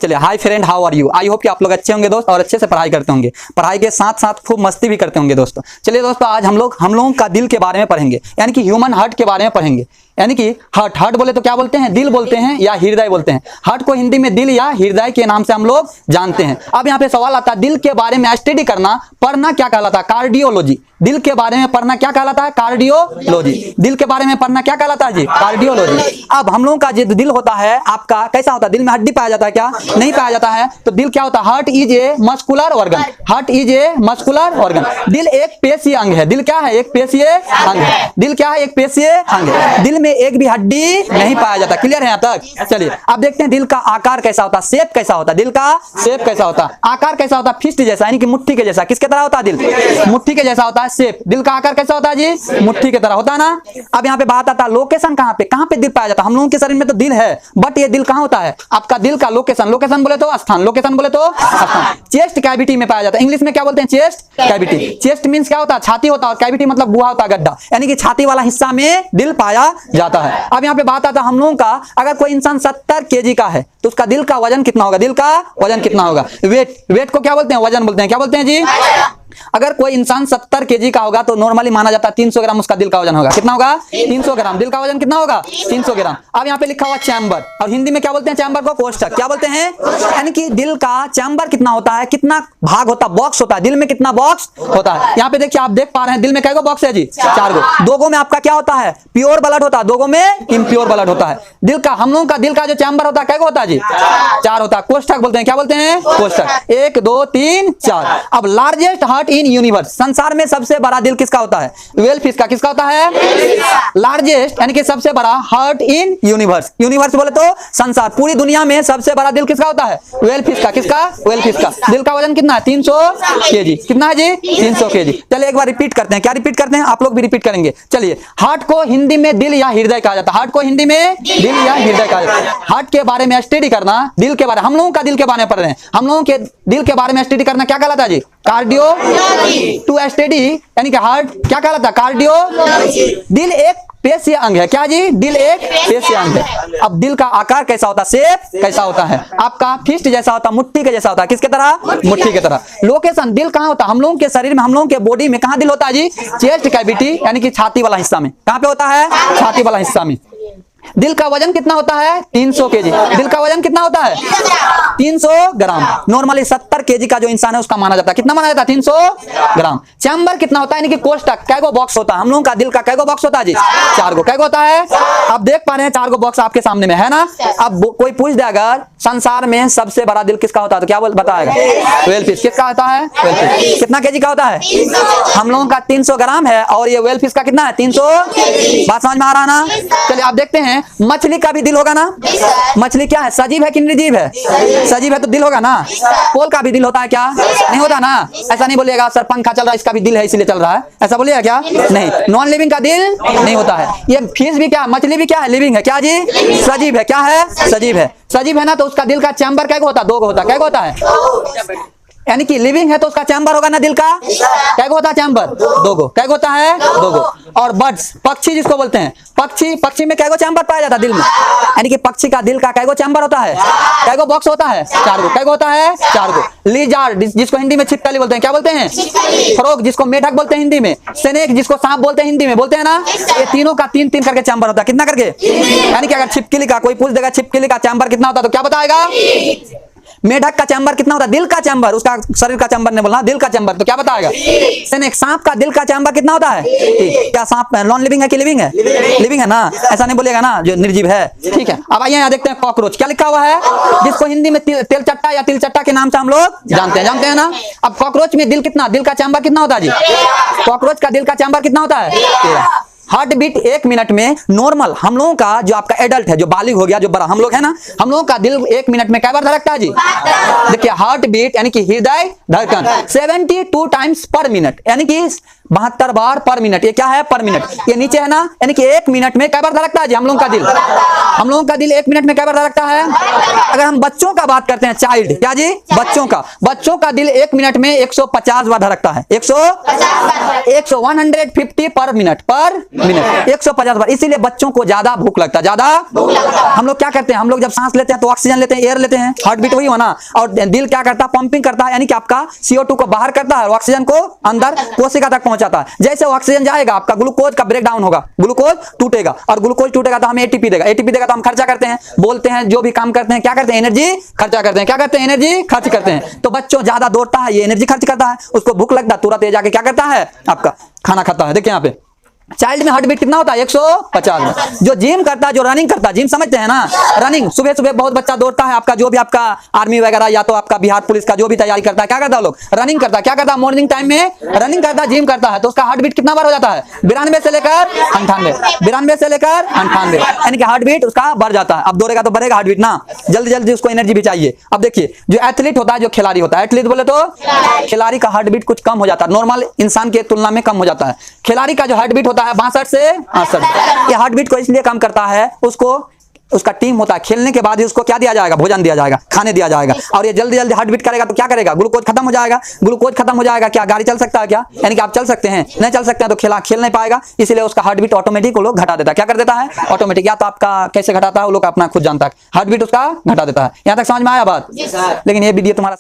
चलिए, hi friend, how are you. I hope कि आप लोग अच्छे होंगे दोस्त और अच्छे से पढ़ाई करते होंगे, पढ़ाई के साथ साथ खूब मस्ती भी करते होंगे दोस्तों। चलिए दोस्तों, आज हम लोगों का दिल के बारे में पढ़ेंगे, यानी कि ह्यूमन हार्ट के बारे में पढ़ेंगे। यानी कि हार्ट बोले तो क्या बोलते हैं? दिल बोलते हैं या हृदय बोलते हैं। हार्ट को हिंदी में दिल या हृदय के नाम से हम लोग जानते हैं। अब यहाँ पे सवाल आता है, दिल के बारे में स्टडी करना, पढ़ना क्या कहलाता है? कार्डियोलॉजी। दिल के बारे में पढ़ना क्या कहलाता है? कार्डियोलॉजी। दिल के बारे में पढ़ना क्या कहलाता है जी? कार्डियोलॉजी। अब हम लोगों का जो दिल होता है आपका कैसा होता है? दिल में हड्डी पाया जाता है क्या? नहीं पाया जाता है। तो दिल क्या होता है? Heart is a muscular organ. Heart is a muscular organ. दिल एक पेशीय अंग है। दिल क्या है? एक पेशीय अंग है। दिल क्या है? एक पेशीय अंग है। दिल में एक भी हड्डी नहीं पाया जाता। क्लियर है यहाँ तक? चलिए अब देखते हैं दिल का आकार कैसा होता है, शेप कैसा होता है। दिल का शेप कैसा होता है, आकार कैसा होता है? फिस्ट जैसा, यानी कि मुट्ठी के जैसा। किसके तरह होता है? दिल मुट्ठी के जैसा होता है। शेप, दिल का आकार कैसा होता है जी? मुट्ठी की तरह होता है ना। अब यहाँ पे बात आता है लोकेशन कहाँ पे दिल पाया जाता है? हम लोगों के शरीर में तो दिल है, बट ये दिल कहाँ होता है? आपका दिल का लोकेशन बोले तो स्थान, लोकेशन बोले तो स्थान चेस्ट कैविटी में पाया जाता है। इंग्लिश में क्या बोलते हैं? Chest cavity. चेस्ट मींस क्या होता है? छाती होता है, और कैविटी मतलब गुहा होता है, गड्ढा, यानी कि छाती वाला हिस्सा में दिल पाया जाता है। अब यहाँ पे बात आता है हम लोगों का, अगर कोई इंसान 70 kg का है तो उसका दिल का वजन कितना होगा? दिल का वजन कितना होगा? वेट को क्या बोलते हैं? वजन बोलते हैं। क्या बोलते हैं जी? अगर कोई इंसान 70 kg का होगा तो नॉर्मली माना जाता है 300 ग्राम उसका दिल का वजन होगा। कितना होगा? 300 ग्राम। दिल का वजन कितना होगा? 300 ग्राम। अब यहाँ पे लिखा हुआ चैम्बर, और हिंदी में क्या बोलते हैं? चैम्बर को कोष्ठक। क्या बोलते हैं? यानी कि दिल का चैम्बर कितना होता है, कितना भाग होता है, बॉक्स होता है। दिल में कितना बॉक्स होता है? यहाँ पे देखिए, आप देख पा रहे हैं दिल में कैगो बॉक्स है जी? 4 गो। 2 गो में आपका क्या होता है? प्योर ब्लड होता है, 2 गो में इम्प्योर ब्लड होता है। दिल का, हम लोगों का दिल का जो चैम्बर होता है कैगो होता है जी? 4 होता है। कोष्ठक बोलते हैं। क्या बोलते हैं? कोष्ठक। 1 2 3 4। अब लार्जेस्ट हार्ट इन यूनिवर्स, संसार में सबसे बड़ा दिल किसका होता है? व्हेल फिश का। किसका होता है? लार्जेस्ट यानी कि सबसे बड़ा हार्ट इन यूनिवर्स। यूनिवर्स बोले तो संसार, पूरी दुनिया में सबसे बड़ा दिल किसका होता है? व्हेल फिश का। किसका? व्हेल फिश का। दिल का वजन कितना है? 300 kg। कितना है जी? 300 kg। चलिए एक बार रिपीट करते हैं। क्या रिपीट करते हैं? आप लोग भी रिपीट करेंगे। चलिए, हार्ट को हिंदी में दिल या हृदय कहा जाता है। हार्ट को हिंदी में दिल या हृदय कहा जाता है। हार्ट के बारे में स्टडी करना, दिल के बारे, हम लोगों का दिल के बारे में पढ़ रहे हैं, हम लोगों के दिल के बारे में स्टडी करना क्या कहलाता है जी? कार्डियोलॉजी। टू स्टडी यानी कि हार्ट क्या कहलाता है? कार्डियोलॉजी। दिल एक पेशीय अंग है। क्या जी? दिल एक पेशीय अंग है। अब दिल का आकार कैसा होता है? शेप कैसा होता है? आपका फिस्ट जैसा होता है, मुट्ठी के जैसा होता है। किसके तरह? मुट्ठी की तरह। लोकेशन, दिल कहाँ होता है? हम लोगों के शरीर में, हम लोगों के बॉडी में कहाँ दिल होता है जी? चेस्ट कैविटी, यानी कि छाती वाला हिस्सा में। कहाँ पे होता है? छाती वाला हिस्सा में। दिल का वजन कितना होता है? 300 kg। दिल का वजन कितना होता है? 300 ग्राम। नॉर्मली 70 kg का जो इंसान है उसका माना जाता है। कितना माना जाता है? 300 ग्राम। चैम्बर कितना होता है? यानी कि कोष्ठक, कैगो बॉक्स होता है? हम लोगों का दिल का कैगो बॉक्स होता है जी? 4 गो। कैगो होता है? आप देख पा रहे हैं 4 गो बॉक्स आपके सामने में है ना। अब कोई पूछ दे अगर संसार में सबसे बड़ा दिल किसका होता है तो क्या बताएगा? Whale fish. किसका होता है? Whale fish. कितना केजी का होता है? हम लोगों का 300 ग्राम है, और ये व्हेल फिश का कितना है? 300। बात समझ में आ रहा है ना? चलिए आप देखते हैं, मछली का भी दिल होगा ना। मछली क्या है? सजीव है कि निर्जीव है? सजीव है तो दिल होगा ना। पोल का भी दिल होता है क्या? नहीं होता ना। ऐसा नहीं बोलिएगा सर पंखा चल रहा है इसका भी दिल है इसलिए चल रहा है, ऐसा बोलिएगा क्या? नहीं। नॉन लिविंग का दिल नहीं होता है। ये फिश भी क्या, मछली भी क्या है? लिविंग है। क्या जी? सजीव है। क्या है? सजीव है। सजीव है ना, तो उसका दिल का चैम्बर कैगो होता है? 2 गो होता है। कैगो होता है? यानी कि लिविंग है तो उसका चैम्बर होगा ना दिल का। कैगो होता है चैम्बर? 2 गो। कैगो होता है? 2 गो। और बर्ड्स, पक्षी जिसको बोलते हैं, पक्षी में कैगो चैम्बर पाया जाता है दिल में? यानी कि पक्षी का दिल का कैगो चैम्बर होता है? कैगो बॉक्स होता है? 4 गो। कैगो होता है? 4 गो। लिजार्ड जिसको हिंदी में छिपकली बोलते हैं, क्या बोलते हैं? फ्रॉग जिसको मेढक बोलते हैं हिंदी में, स्नेक जिसको सांप बोलते हैं हिंदी में, बोलते हैं ना। ये तीनों का 3-3 करके चैम्बर होता है। कितना करके? यानी कि अगर छिपकली का कोई पूछ देगा छिपकली का चैम्बर कितना होता है तो क्या बताएगा? मेढक का चैम्बर कितना होता है? दिल का चैम्बर, उसका शरीर का चैम्बर नहीं बोलना, दिल का चैम्बर, तो क्या बताएगा? स्नेक। सांप का दिल का चैम्बर कितना होता है? क्या सांप नॉन लिविंग है कि लिविंग है? लिविंग है ना, ऐसा नहीं बोलिएगा ना जो निर्जीव है। ठीक है, अब आइए यहाँ देखते हैं कॉकरोच। क्या लिखा हुआ है? जिसको हिंदी में तेल चट्टा या तिल चट्टा के नाम से हम लोग जानते हैं ना। अब कॉकरोच में दिल कितना, दिल का चैम्बर कितना होता है जी? कॉकरोच का दिल का चैम्बर कितना होता है? 13। हार्ट बीट 1 मिनट में नॉर्मल, हम लोगों का जो आपका एडल्ट है, जो बालिग हो गया, जो बड़ा हम लोग है ना, हम लोगों का दिल 1 मिनट में कै बार धड़कता है जी? देखिए हार्ट बीट यानी कि हृदय धड़कन 72 टाइम्स पर मिनट, यानी कि 72 बार पर मिनट। ये क्या है? पर मिनट। ये नीचे है ना, यानी कि 1 मिनट में कै बार धड़कता है जी हम लोगों का दिल? हम लोगों का दिल 1 मिनट में कै बार धड़कता है? अगर हम बच्चों का बात करते हैं, चाइल्ड, क्या जी? बच्चों का दिल 1 मिनट में 150 बार धड़कता है। 150 पर मिनट 150 बार। इसीलिए बच्चों को ज्यादा भूख लगता है, हम लोग क्या करते हैं, हम लोग जब सांस लेते हैं तो ऑक्सीजन लेते हैं, एयर लेते हैं, हार्ट बीट वही हो ना, और दिल क्या करता है? पंपिंग करता है, यानी कि आपका CO2 को बाहर करता है और ऑक्सीजन को अंदर कोशिका तक पहुंचाता है। जैसे ऑक्सीजन जाएगा, आपका ग्लूकोज का ब्रेक डाउन होगा, ग्लूकोज टूटेगा, और ग्लूकोज टूटेगा तो हमें ATP देगा, ATP देगा तो हम खर्चा करते हैं, बोलते हैं, जो भी काम करते हैं, क्या करते हैं? एनर्जी खर्चा करते हैं। क्या करते हैं? एनर्जी खर्च करते हैं। तो बच्चों ज्यादा दौड़ता है, ये एनर्जी खर्च करता है, उसको भूख लगता है, तुरंत ये जाके क्या करता है? आपका खाना खाता है। देखिए यहाँ पे चाइल्ड में हार्ट बीट कितना होता है? 150 में। जो जिम करता है, जो रनिंग करता है, जिम समझते हैं ना, रनिंग, सुबह सुबह बहुत बच्चा दौड़ता है, आपका जो भी आपका आर्मी वगैरह या तो आपका बिहार पुलिस का जो भी तैयारी करता है, क्या करता है लोग? रनिंग करता है। क्या करता है? मॉर्निंग टाइम में रनिंग करता है, जिम करता है, तो उसका हार्ट बीट कितना बार हो जाता है? 92 से लेकर 98, 92 से लेकर 98, यानी कि हार्ट बीट उसका बढ़ जाता है। अब दौड़ेगा तो बढ़ेगा हार्ट बीट ना, जल्दी जल्दी उसको एनर्जी भी चाहिए। अब देखिए जो एथलीट होता है, जो खिलाड़ी होता है, एथलीट बोले तो खिलाड़ी का हार्ट बीट कुछ कम हो जाता है, नॉर्मल इंसान के तुलना में कम हो जाता है। खिलाड़ी का जो हार्ट बीट होता है 62 से 68। ये हार्ट बीट को इसलिए कम करता है, उसको उसका टीम होता है, खेलने के बाद ही उसको क्या दिया जाएगा? भोजन दिया जाएगा, खाने दिया जाएगा, और ये जल्दी जल्दी हार्ट बीट करेगा तो क्या करेगा? ग्लूकोज खत्म हो जाएगा। ग्लूकोज खत्म हो जाएगा, क्या गाड़ी चल सकता है क्या? यानी कि आप चल सकते हैं, नहीं चल सकते हैं तो खेल नहीं पाएगा, इसलिए उसका हार्ट बीट ऑटोमेटिक वो लोग घटा देता है। क्या कर देता है? ऑटोमेटिक। या तो आपका कैसे घटाता है वो लोग अपना खुद जानता है, हार्ट बीट उसका घटा देता है। यहाँ तक समझ में आया बात? लेकिन ये वीडियो तुम्हारा